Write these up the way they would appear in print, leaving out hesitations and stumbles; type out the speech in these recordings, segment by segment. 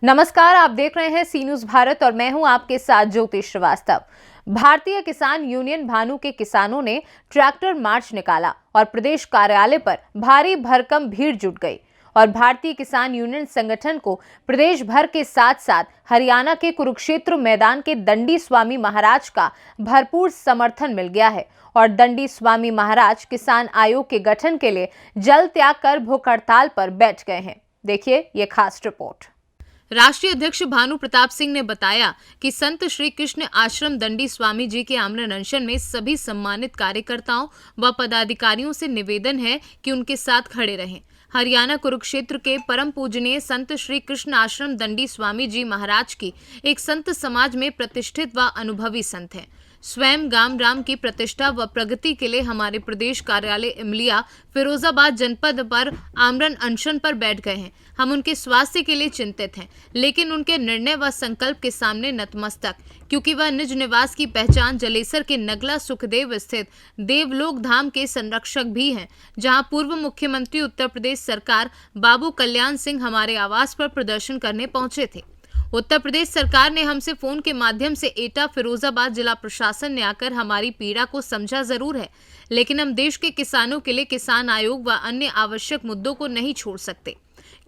नमस्कार, आप देख रहे हैं सी न्यूज भारत और मैं हूं आपके साथ ज्योति श्रीवास्तव। भारतीय किसान यूनियन भानु के किसानों ने ट्रैक्टर मार्च निकाला और प्रदेश कार्यालय पर भारी भरकम भीड़ जुट गई और भारतीय किसान यूनियन संगठन को प्रदेश भर के साथ साथ हरियाणा के कुरुक्षेत्र मैदान के दंडी स्वामी महाराज का भरपूर समर्थन मिल गया है और दंडी स्वामी महाराज किसान आयोग के गठन के लिए जल त्याग कर भूख हड़ताल पर बैठ गए हैं। देखिए ये खास रिपोर्ट। राष्ट्रीय अध्यक्ष भानु प्रताप सिंह ने बताया कि संत श्री कृष्ण आश्रम दंडी स्वामी जी के आमरण अनशन में सभी सम्मानित कार्यकर्ताओं व पदाधिकारियों से निवेदन है कि उनके साथ खड़े रहें। हरियाणा कुरुक्षेत्र के परम पूजनीय संत श्री कृष्ण आश्रम दंडी स्वामी जी महाराज की एक संत समाज में प्रतिष्ठित व अनुभवी संत हैं। स्वयं गाम राम की प्रतिष्ठा व प्रगति के लिए हमारे प्रदेश कार्यालय इमलिया फिरोजाबाद जनपद पर आमरण अनशन पर बैठ गए हैं। हम उनके स्वास्थ्य के लिए चिंतित हैं, लेकिन उनके निर्णय व संकल्प के सामने नतमस्तक, क्योंकि वह निज निवास की पहचान जलेसर के नगला सुखदेव स्थित देवलोक धाम के संरक्षक भी हैं, जहां पूर्व मुख्यमंत्री उत्तर प्रदेश सरकार बाबू कल्याण सिंह हमारे आवास पर प्रदर्शन करने पहुंचे थे। उत्तर प्रदेश सरकार ने हमसे फोन के माध्यम से एटा फिरोजाबाद जिला प्रशासन ने आकर हमारी पीड़ा को समझा जरूर है, लेकिन हम देश के किसानों के लिए किसान आयोग व अन्य आवश्यक मुद्दों को नहीं छोड़ सकते,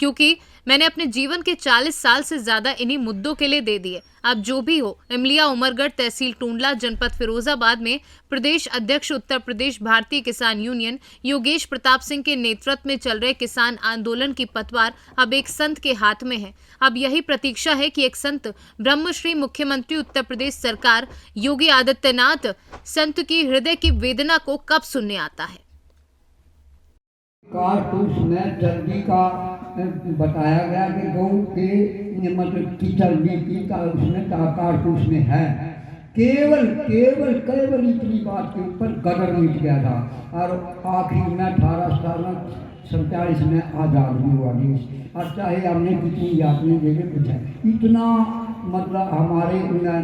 क्योंकि मैंने अपने जीवन के 40 साल से ज्यादा इन्हीं मुद्दों के लिए दे दिए। अब जो भी हो, इमलिया उमरगढ़ तहसील टूंडला जनपद फिरोजाबाद में प्रदेश अध्यक्ष उत्तर प्रदेश भारतीय किसान यूनियन योगेश प्रताप सिंह के नेतृत्व में चल रहे किसान आंदोलन की पतवार अब एक संत के हाथ में है। अब यही प्रतीक्षा है कि एक संत ब्रह्मश्री मुख्यमंत्री उत्तर प्रदेश सरकार योगी आदित्यनाथ संत की हृदय की वेदना को कब सुनने आता है। कारतूस में चर्बी का बताया गया कि गौ के मतलब की चर्बी का उसमें कारतूस में है। केवल केवल केवल इतनी बात के ऊपर गदर मिट गया था और आखिर में 1847 में आज़ाद हुआ देश। और चाहे हमने कितनी यातने जगह पूछा, इतना मतलब हमारे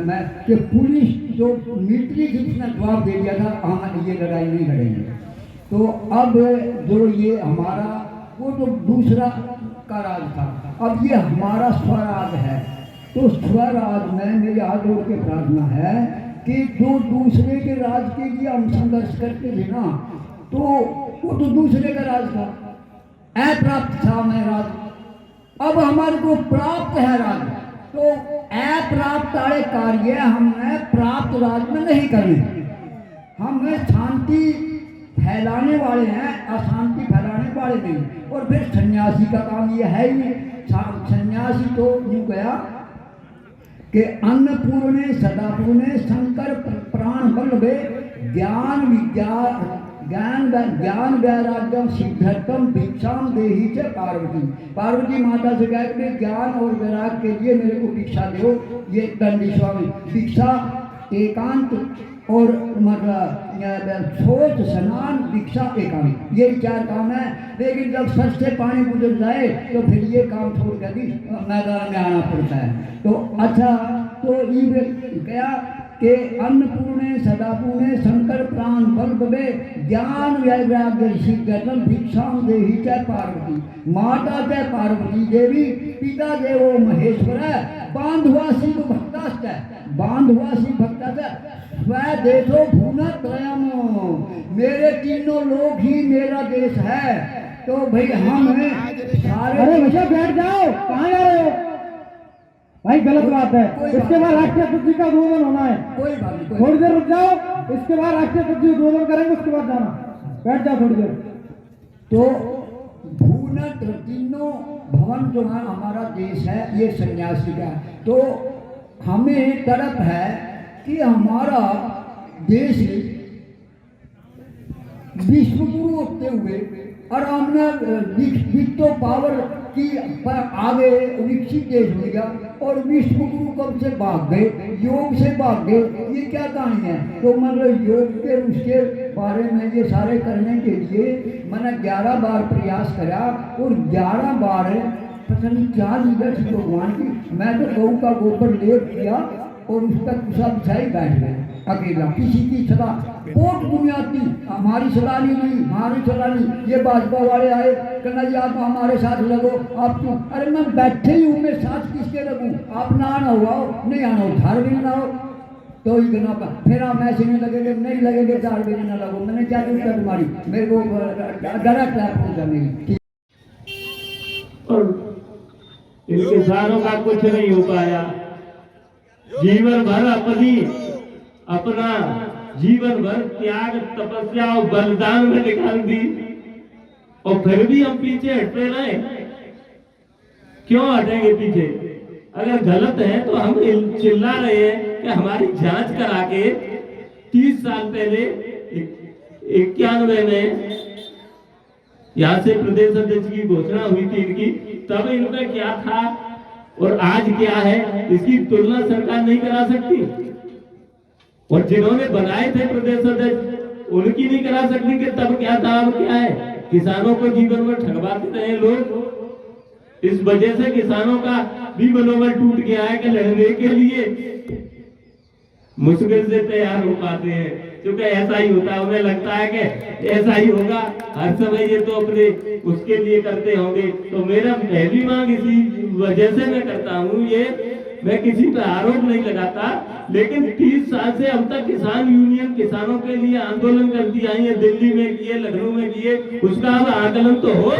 में कि पुलिस जो मिलिट्री जिसने जवाब दे दिया था, हम ये लड़ाई नहीं लड़ेंगे। तो अब जो ये हमारा वो जो दूसरा का राज था, अब ये हमारा स्वराज है। तो स्वराज में मेरी हाथ जोड़ के प्रार्थना है कि जो दूसरे के राज के लिए हम संघर्ष करते थे ना, तो वो तो दूसरे का राज था, अप्राप्त था मैं राज। अब हमारे को प्राप्त है राज, तो अप्राप्त वाले कार्य हमने प्राप्त राज में नहीं करने। हमें शांति फैलाने वाले हैं, अशांति फैलाने वाले नहीं। और फिर सन्यासी का काम यह है ही, सन्यासी तो यूँ गया कि अन्नपूर्णे सदापूर्णे शंकर प्राण बल्लभे ज्ञान वैराग्यम सिद्धर्थम भिक्षाम देहि च पार्वती। पार्वती माता से कहा कि ज्ञान और वैराग्य के लिए मेरे को भिक्षा दो। ये दंडी स्वामी भिक्षा एकांत और मतलब सोच स्नान भिक्षा एकांत, ये 4 काम है। लेकिन जब सर से पानी गुजर जाए तो फिर ये काम छोड़ कर भी मैदान में आना पड़ता है। तो अच्छा, तो ये गया कि अन्नपूर्णे सदापूर्णे शंकर प्राण बल्लभे ज्ञान वैराग्य सिद्धर्थम भिक्षाम देहि च पार्वती। माता च पार्वती देवी, पिता देवो महेश्वर, बांधवासी भक्ताश्च, बांधवासी भक्ताश्च स्वदेशो भूनत्रयम्। मेरे तीनों लोग ही मेरा देश है। तो भाई हम सारे, अरे भैया बैठ जाओ, कहाँ जा रहे हो भाई? गलत बात है। इसके बाद राष्ट्रीय ध्वज का उद्बोधन होना है। कोई बात नहीं, थोड़ी देर रुक जाओ, इसके बाद राष्ट्रीय ध्वज उद्बोधन करेंगे, उसके बाद जाना। बैठ जाओ थोड़ी देर। तो भूनत्र तीनों भवन जो है हमारा देश है, ये सन्यासी का। तो हमें तड़प है कि हमारा देश विश्वगुरु होते हुए और हमने विश्व पावर की पर आगे विकसित देश हो गया और विश्वगुरु कब से भाग गए, योग से भाग गए। ये क्या कहानी है? तो मतलब योग के उसके बारे में ये सारे करने के लिए मैंने 11 बार प्रयास करा और 11 बार पता नहीं क्या लीला थी भगवान की। मैं तो गऊ का गोबर लेप किया और उस पर कुशा बिछाई बैठ गए अकेला, किसी की सदा रिपोर्ट दुनिया की, हमारी सलानी नहीं, हमारी सलानी। ये भाजपा वाले आए, कहना जी आप हमारे साथ लगो, आप क्यों? अरे मैं बैठे ही हूँ, मैं साथ किसके लगूँ? आप ना आना हुआ हो, नहीं आना हो, 4 बजे ना हो तो ही गना का फिर आप मैच नहीं लगेंगे, नहीं लगेंगे 4 बजे ना लगो। मैंने क्या दूर कर तुम्हारी, मेरे को डायरेक्ट आप जाने। और इन किसानों का कुछ नहीं हो पाया। जीवन भर अपना जीवन भर त्याग, तपस्या और बलिदान में निकाल दी, और फिर भी हम पीछे हटते रहे। क्यों हटेंगे पीछे? अगर गलत है तो हम चिल्ला रहे हैं कि हमारी जांच करा के 30 साल पहले 91 में यहाँ से प्रदेश अध्यक्ष की घोषणा हुई थी इनकी, तब इनमें क्या था और आज क्या है, इसकी तुलना सरकार नहीं करा सकती। और जिन्होंने बनाए थे प्रदेश अध्यक्ष, उनकी नहीं करा सकती कि तब क्या था अब क्या है। किसानों को जीवन में ठगवाते रहे लोग। इस वजह से किसानों का भी मनोबल टूट गया है कि लड़ने के लिए मुश्किल से तैयार हो पाते हैं, क्योंकि ऐसा ही होता है। उन्हें लगता है कि ऐसा ही होगा हर समय, ये तो अपने उसके लिए करते होंगे। तो मेरा पहली मांग इसी वजह से मैं करता हूँ, ये मैं किसी पर आरोप नहीं लगाता, लेकिन 30 साल से अब तक किसान यूनियन किसानों के लिए आंदोलन करती आई है, दिल्ली में किए, लखनऊ में किए, उसका अब आकलन तो हो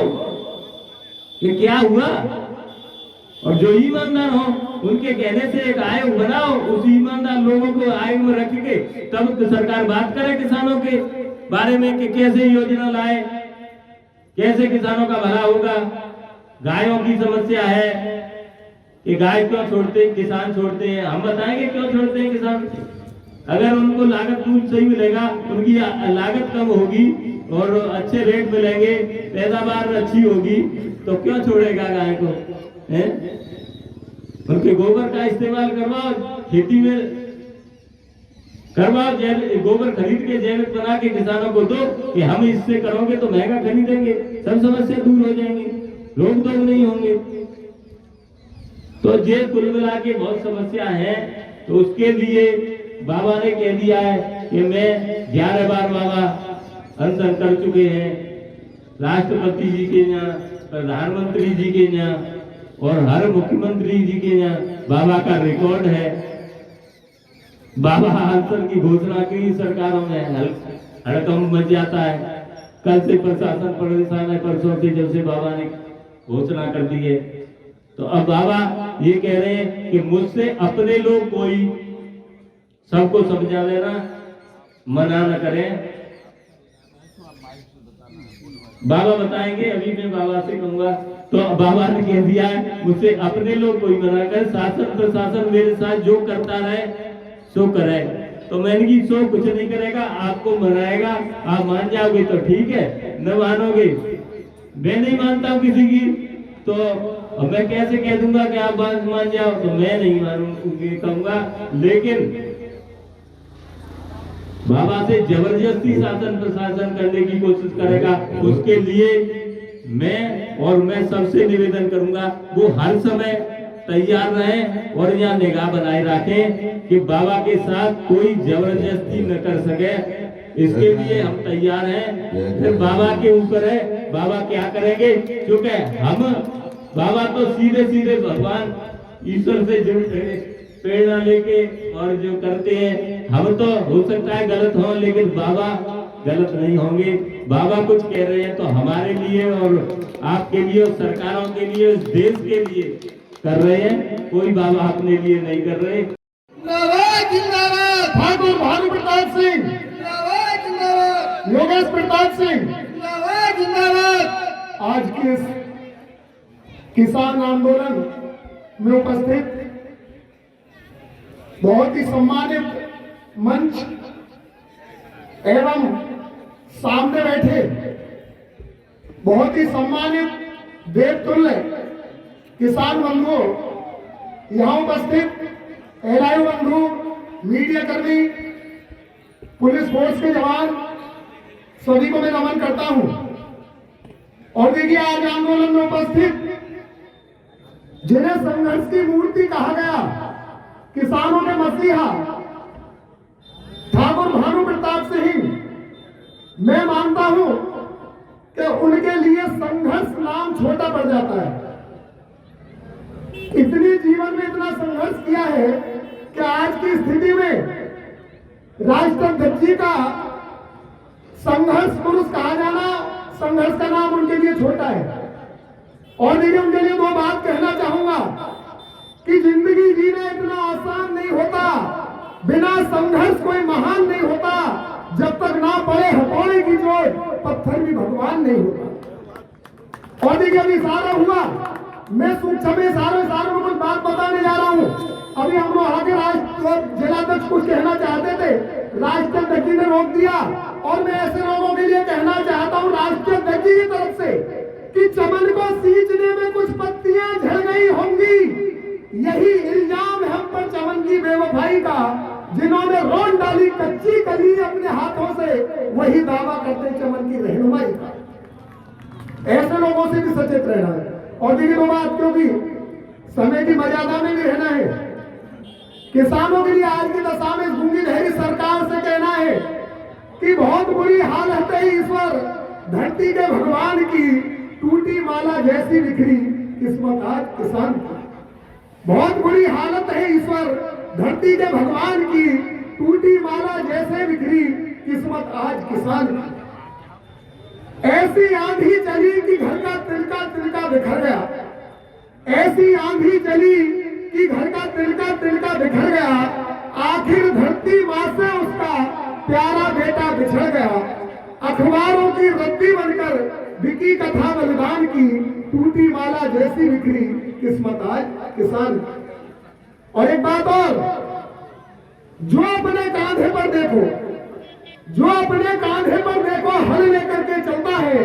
कि क्या हुआ। और जो ईमानदार हो उनके कहने से एक आयोग बनाओ, उस ईमानदार लोगों को आयोग में रख के तब तो सरकार बात करे किसानों के बारे में कि कैसे योजना लाए, कैसे किसानों का भला होगा। गायों की समस्या है कि गाय क्यों छोड़ते हैं, किसान छोड़ते हैं, हम बताएंगे क्यों छोड़ते हैं किसान। अगर उनको लागत मूल्य सही मिलेगा, उनकी लागत कम होगी और अच्छे रेट मिलेंगे, पैदावार अच्छी होगी, तो क्यों छोड़ेगा गाय को? है? उनके गोबर का इस्तेमाल करवाओ, खेती में करवाओ, गोबर खरीद के जैविक बना के किसानों को दो कि हम इससे करोगे तो महंगा खरीदेंगे, सब समस्या दूर हो जाएंगी, रोक टोक नहीं होंगे। तो ये कुल मिला के बहुत समस्या है। तो उसके लिए बाबा ने कह दिया है कि मैं 11 बार बाबा अनशन कर चुके हैं, राष्ट्रपति जी के यहाँ, प्रधानमंत्री जी के यहाँ और हर मुख्यमंत्री जी के यहाँ बाबा का रिकॉर्ड है। बाबा अनशन की घोषणा की, सरकारों में हड़कंप मच जाता है। कल से प्रशासन परेशान है, परसों से जब से बाबा ने घोषणा कर दी है। तो अब बाबा ये कह रहे हैं कि मुझसे अपने लोग कोई सबको समझा देना, मना न करें। बाबा बताएंगे, अभी मैं बाबा से कहूंगा। तो बाबा ने कह दिया है मुझसे अपने लोग कोई मना कर, शासन प्रशासन मेरे साथ जो करता रहे सो करे। तो मैंने की सो कुछ नहीं करेगा, आपको मनाएगा, आप मान जाओगे तो ठीक है, न मानोगे मैं नहीं मानता हूँ किसी की, तो अब मैं कैसे कह दूंगा कि आप बात मान जाओ, तो मैं नहीं मानूंगी कहूंगा। लेकिन बाबा से जबरदस्ती शासन प्रशासन करने की कोशिश करेगा, उसके लिए मैं सबसे निवेदन करूंगा वो हर समय तैयार रहें और यहाँ निगाह बनाए रखें कि बाबा के साथ कोई जबरदस्ती न कर सके। इसके लिए हम तैयार हैं, फिर बाबा के ऊपर है, बाबा क्या करेंगे। क्योंकि हम बाबा तो सीधे सीधे भगवान ईश्वर से जुड़े प्रेरणा लेके और जो करते हैं, हम तो हो सकता है गलत हो, लेकिन बाबा गलत नहीं होंगे। बाबा कुछ कह रहे हैं तो हमारे लिए और आपके लिए और सरकारों के लिए, उस देश के लिए कर रहे हैं, कोई बाबा अपने लिए नहीं कर रहे। जिंदाबाद ठाकुर भानु प्रताप सिंह, जिंदाबाद योगेश प्रताप सिंह, जिंदाबाद। आज के किसान आंदोलन में उपस्थित बहुत ही सम्मानित मंच एवं सामने बैठे बहुत ही सम्मानित देवतुल्य किसान बंधु, यहाँ उपस्थित एलआईयू बंधु, मीडिया कर्मी, पुलिस फोर्स के जवान, सभी को मैं नमन करता हूं। और देखिए आज आंदोलन में उपस्थित जिन्हें संघर्ष की मूर्ति कहा गया, किसानों के मसीहा ठाकुर भानु प्रताप सिंह मैं मानता हूं कि उनके लिए संघर्ष नाम छोटा पड़ जाता है। इतनी जीवन में इतना संघर्ष किया है कि आज की स्थिति में राष्ट्राध्यक्ष जी का संघर्ष पुरुष कहा जाना, संघर्ष का नाम उनके लिए छोटा है। और देखिए, उनके लिए दो बात कहना चाहूंगा कि जिंदगी जीना इतना आसान नहीं होता, बिना संघर्ष कोई महान नहीं होता, जब तक ना पड़े हथौड़े की चोट पत्थर भी भगवान नहीं होता। और देखिए, अभी इशारा हुआ, मैं सूक्ष्म इशारों में कुछ बात बताने जा रहा हूं। अभी हम लोग आगे जिलाध्यक्ष कुछ कहना चाहते थे, राष्ट्राध्यक्ष जी ने रोक दिया। और मैं ऐसे लोगों के लिए कहना चाहता हूं राष्ट्राध्यक्ष जी की तरफ से कि चमन को सींचने में कुछ पत्तियां झड़ गई होंगी, यही इल्जाम है हम पर चमन की बेवफाई का। जिन्होंने रोन डाली कच्ची कली अपने हाथों से, वही दावा करते चमन की रहनुमाई का। ऐसे लोगों से भी सचेत रहना है। और देखिए, दो बात, क्योंकि समय की मर्यादा में भी रहना है। किसानों के लिए आज की दशा में गूंगी धैर्य सरकार से कहना है कि बहुत बुरी हालत है ईश्वर, धरती के भगवान की टूटी माला जैसी बिखरी किस्मत आज किसान की। बहुत बुरी हालत है ईश्वर, धरती के भगवान की टूटी माला जैसे बिखरी किस्मत आज किसान की। ऐसी आंधी चली कि घर का तिनका तिनका बिखर गया। ऐसी आंधी चली कि घर का तिनका तिनका बिखर गया। आखिर धरती मां से उसका प्यारा बेटा बिछड़ गया। अखबारों की रद्दी बनकर बिकी कथा बलिदान की, टूटी माला जैसी बिखरी किस्मत आज किसान की। और एक बात और, जो अपने कांधे पर देखो, जो अपने कांधे पर देखो हल लेकर के चलता है,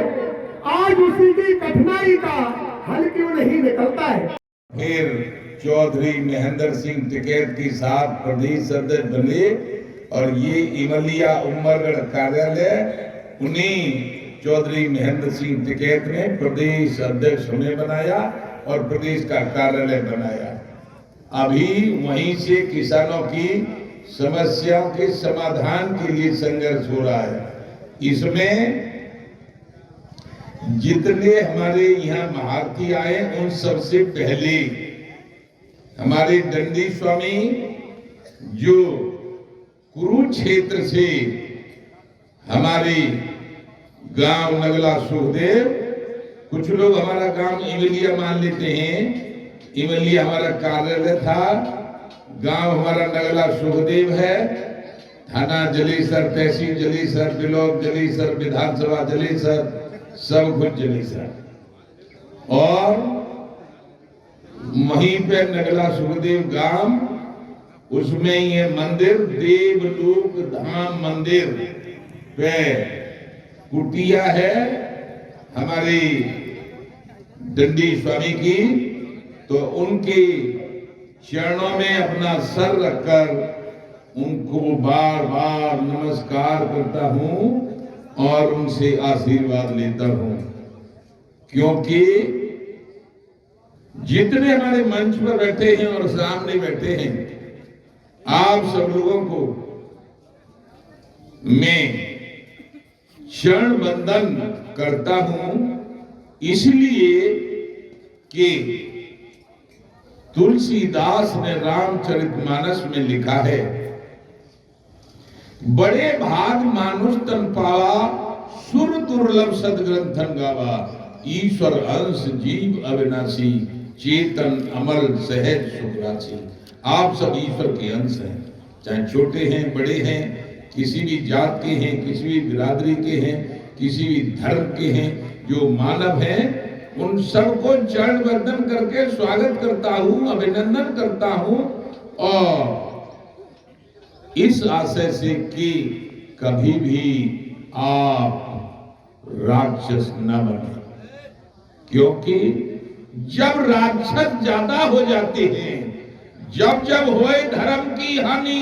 आज उसी की कठिनाई का हल क्यों नहीं निकलता है। फिर चौधरी महेंद्र सिंह टिकैत के साथ प्रदेश अध्यक्ष बने और ये इमलिया उमरगढ़ कार्यालय उन्हीं चौधरी महेंद्र सिंह टिकैत ने प्रदेश अध्यक्ष हमें बनाया और प्रदेश का कार्यालय बनाया। अभी वहीं से किसानों की समस्याओं के समाधान के लिए संघर्ष हो रहा है। इसमें जितने हमारे यहाँ महारथी आए, उन सबसे पहले हमारे दंडी स्वामी जो कुरुक्षेत्र से हमारे गांव नगला सुखदेव, कुछ लोग हमारा गांव इमलिया मान लेते हैं, इमलिया हमारा कार्यालय था, गांव हमारा नगला सुखदेव है, थाना जलेसर, तहसील जलेसर, ब्लॉक जलेसर, विधानसभा जलेसर, सब कुछ जलेसर। और वहीं पे नगला सुखदेव गांव, उसमें ये मंदिर देवलोक धाम मंदिर पे कुटिया है हमारी दंडी स्वामी की। तो उनके चरणों में अपना सर रखकर उनको बार बार नमस्कार करता हूं और उनसे आशीर्वाद लेता हूं, क्योंकि जितने हमारे मंच पर बैठे हैं और सामने बैठे हैं, आप सब लोगों को मैं चरण वंदन करता हूं, इसलिए कि तुलसीदास ने रामचरितमानस में लिखा है, बड़े भाग मानुष तन पावा, सुर दुर्लभ सदग्रंथन गावा, ईश्वर अंश जीव अविनाशी, चेतन अमल सहज सुखरासी। आप सब ईश्वर के अंश हैं, चाहे छोटे हैं बड़े हैं, किसी भी जात के हैं, किसी भी बिरादरी के हैं, किसी भी धर्म के हैं, जो मानव हैं उन सबको चरण वंदन करके स्वागत करता हूं, अभिनंदन करता हूं। और इस आशय से कि कभी भी आप राक्षस न बने, क्योंकि जब राक्षस ज्यादा हो जाते हैं, जब जब होए धर्म की हानि,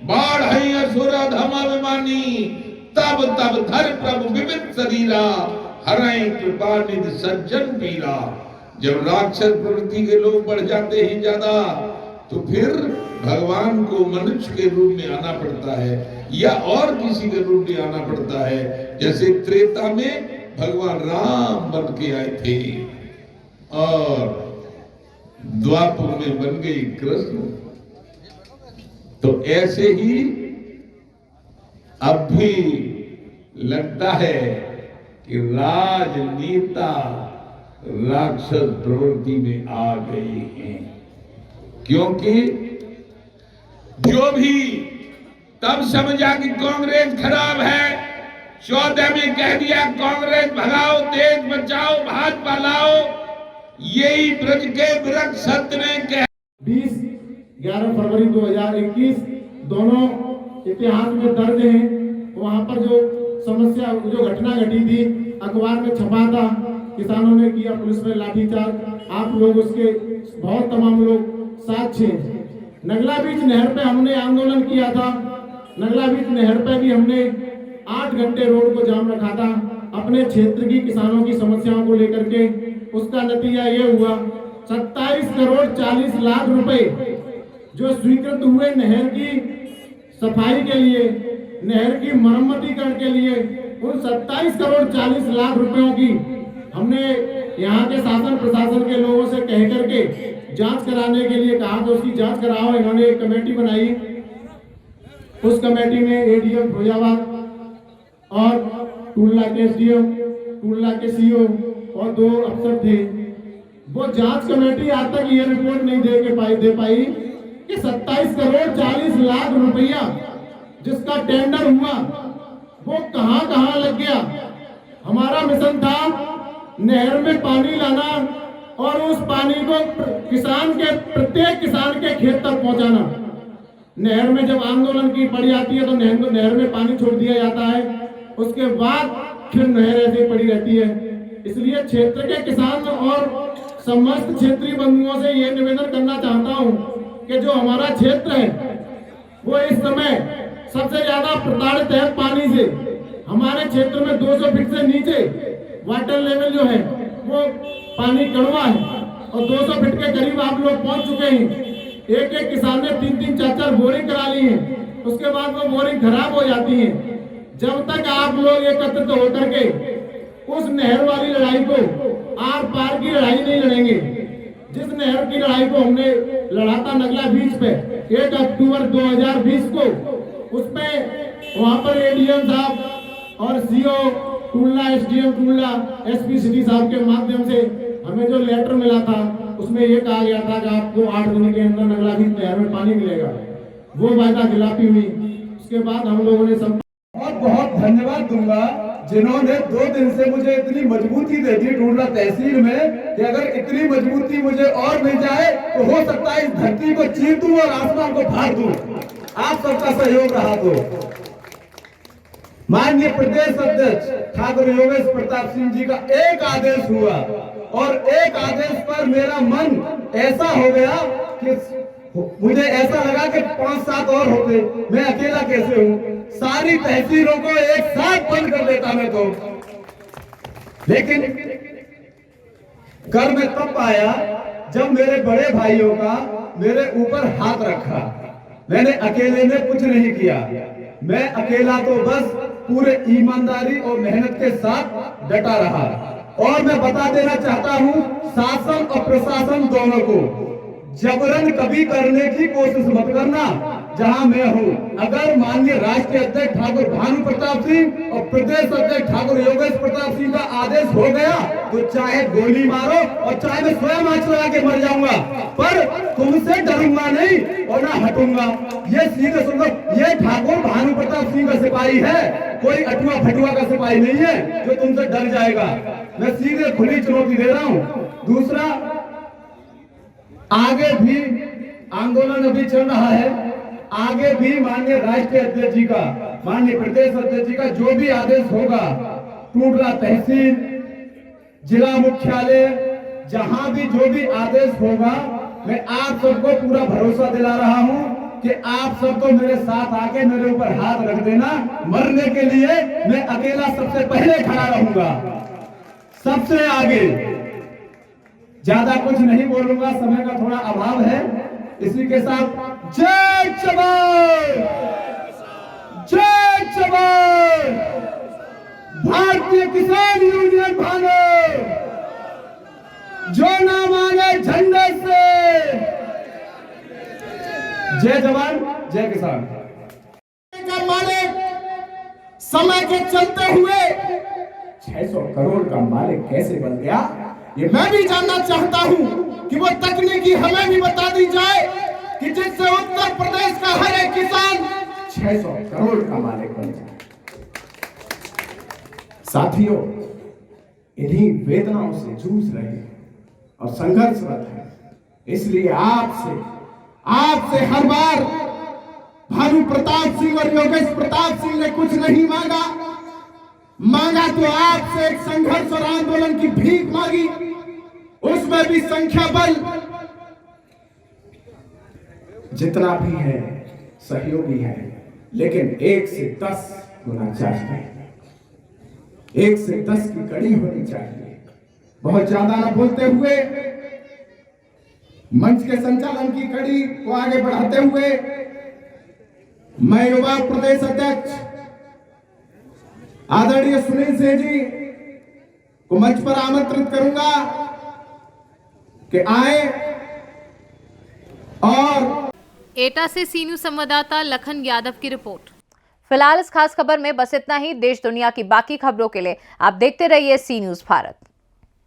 बाढ़ है असुर धम अभिमानी, तब तब धर प्रभु विविध शरीरा, हरै कृपा निधि सज्जन पीरा। जब राक्षस प्रवृत्ति के लोग बढ़ जाते हैं ज्यादा, तो फिर भगवान को मनुष्य के रूप में आना पड़ता है या और किसी के रूप में आना पड़ता है। जैसे त्रेता में भगवान राम बन के आए थे और द्वापर में बन गई कृष्ण, तो ऐसे ही अब भी लगता है कि राजनेता राक्षस प्रवृत्ति में आ गए हैं। क्योंकि जो भी तब समझा कि कांग्रेस खराब है, 14 में कह दिया कांग्रेस भगाओ, देश बचाओ, भाजपा लाओ, यही ब्रज के वृक्ष सत्य ने कह 11 फरवरी 2021 दोनों इतिहास में दर्ज हैं। वहां पर जो समस्या, जो घटना घटी थी, अखबार में छपा था, किसानों ने किया पुलिस में लाठीचार्ज, आप लोग उसके बहुत तमाम लोग साक्षी हैं। नगला बीच नहर पे हमने आंदोलन किया था। नगला बीच नहर पे भी हमने 8 घंटे रोड को जाम रखा था अपने क्षेत्र की किसानों की समस्याओं को लेकर के। उसका नतीजा ये हुआ 27 करोड़ 40 लाख रुपए जो स्वीकृत हुए नहर की सफाई के लिए, नहर की मरम्मतीकरण के लिए, उन 27 करोड़ 40 लाख रुपयों की हमने यहाँ के शासन प्रशासन के लोगों से कह करके जांच कराने के लिए कहा, तो उसकी जांच कराओ। इन्होंने एक कमेटी बनाई, उस कमेटी में एडीएम फिरोजाबाद और टूडला के एसडीएम, टूडला के सीओ और 2 अफसर थे। वो जांच कमेटी आज तक ये रिपोर्ट नहीं दे पाई कि 27 करोड़ 40 लाख रुपया जिसका टेंडर हुआ वो कहां लग गया। हमारा मिशन था नहर में पानी लाना और उस पानी को प्रत्येक किसान के खेत तक पहुंचाना। नहर में जब आंदोलन की पड़ी आती है तो नहर में पानी छोड़ दिया जाता है, उसके बाद फिर नहर ऐसे पड़ी रहती है। इसलिए क्षेत्र के किसान और समस्त क्षेत्रीय बंधुओं से ये निवेदन करना चाहता हूं कि जो हमारा क्षेत्र है वो इस समय सबसे ज्यादा प्रताड़ित है पानी से। हमारे क्षेत्र में 200 फीट से नीचे वाटर लेवल जो है वो पानी कड़वा है और 200 फीट के करीब आप लोग पहुंच चुके हैं। एक किसान ने 3-3, 4-4 बोरिंग करा ली है, उसके बाद वो बोरिंग खराब हो जाती है। जब तक आप लोग एकत्रित होकर के उस नहर वाली लड़ाई को, आर पार की लड़ाई नहीं लड़ेंगे, जिस नहर की लड़ाई को हमने लड़ा था नगला बीच पे 1 अक्टूबर 2020 को, उसमें वहां पर एडीएम साहब और CO Tundla, SDM Tundla, SP city साहब के माध्यम से हमें जो लेटर मिला था उसमें ये कहा गया था कि आपको 8 दिन के अंदर नगला बीच नहर में पानी मिलेगा। वो वायदा खिलाफी हुई। उसके बाद हम लोगों ने बहुत बहुत धन्यवाद दूंगा जिन्होंने 2 दिन से मुझे इतनी मजबूती दे दी टूडला तहसील में कि अगर इतनी मजबूती मुझे और मिल जाए तो हो सकता है इस धरती को चीर दूं और आसमान को फाड़ दूं। आप सबका सहयोग रहा तो। माननीय प्रदेश अध्यक्ष ठाकुर योगेश प्रताप सिंह जी का एक आदेश हुआ और एक आदेश पर मेरा मन ऐसा हो गया कि मुझे ऐसा लगा कि 5-7 और होते, मैं अकेला कैसे हूं, सारी तहसीलों को एक साथ बंद कर देता मैं तो। लेकिन कर में तब आया जब मेरे बड़े भाइयों का मेरे ऊपर हाथ रखा। मैंने अकेले में कुछ नहीं किया, मैं अकेला तो बस पूरे ईमानदारी और मेहनत के साथ डटा रहा। और मैं बता देना चाहता हूं शासन और प्रशासन दोनों को, जबरन कभी करने की कोशिश मत करना। जहां मैं हूं, अगर माननीय राष्ट्रीय अध्यक्ष ठाकुर भानु प्रताप सिंह और प्रदेश अध्यक्ष ठाकुर योगेश प्रताप सिंह का आदेश हो गया तो चाहे गोली मारो और चाहे मैं स्वयं आंच लगा के मर जाऊंगा, पर तुमसे डरूंगा नहीं और ना हटूंगा। ये सीधे सुनो, ये ठाकुर भानु प्रताप सिंह का सिपाही है, कोई अटुआ फटुआ का सिपाही नहीं है जो तुमसे डर जाएगा। मैं सीधे खुली चुनौती दे रहा हूं। दूसरा, आगे भी आंदोलन अभी चल रहा है, आगे भी माननीय राष्ट्रीय अध्यक्ष जी का, माननीय प्रदेश अध्यक्ष जी का जो भी आदेश होगा, टूडला तहसील, जिला मुख्यालय, जहां भी जो भी आदेश होगा, मैं आप सबको पूरा भरोसा दिला रहा हूं कि आप सबको मेरे साथ आके मेरे ऊपर हाथ रख देना। मरने के लिए मैं अकेला सबसे पहले खड़ा रहूंगा, सबसे आगे। ज्यादा कुछ नहीं बोलूंगा, समय का थोड़ा अभाव है। इसी के साथ जय जवान, जय जवान। भारतीय किसान यूनियन भानु जो ना माने झंडे से। जय जवान, जय किसान। का मालिक समय के चलते हुए 600 करोड़ का मालिक कैसे बन गया, ये मैं भी जानना चाहता हूं कि वो तकनीकी हमें भी बता दी जाए कि जिससे उत्तर प्रदेश का हर एक किसान 600 करोड़ का मालिक बन जाए। साथियों, इन्हीं वेदनाओं से जूझ रहे हैं और संघर्षरत है। इसलिए आपसे हर बार भानु प्रताप सिंह और योगेश प्रताप सिंह ने कुछ नहीं मांगा तो आपसे एक संघर्ष और आंदोलन की भीख मांगी, उसमें भी संख्या बल जितना भी है सहयोगी है, लेकिन 1 से 10 होना चाहिए। 1 से 10 की कड़ी होनी चाहिए। बहुत ज्यादा न बोलते हुए मंच के संचालन की कड़ी को आगे बढ़ाते हुए मैं युवा प्रदेश अध्यक्ष आदरणीय सुनील सिंह जी को मंच पर आमंत्रित करूंगा कि आए और एटा से सी न्यूज संवाददाता लखन यादव की रिपोर्ट। फिलहाल इस खास खबर में बस इतना ही। देश दुनिया की बाकी खबरों के लिए आप देखते रहिए सी न्यूज भारत।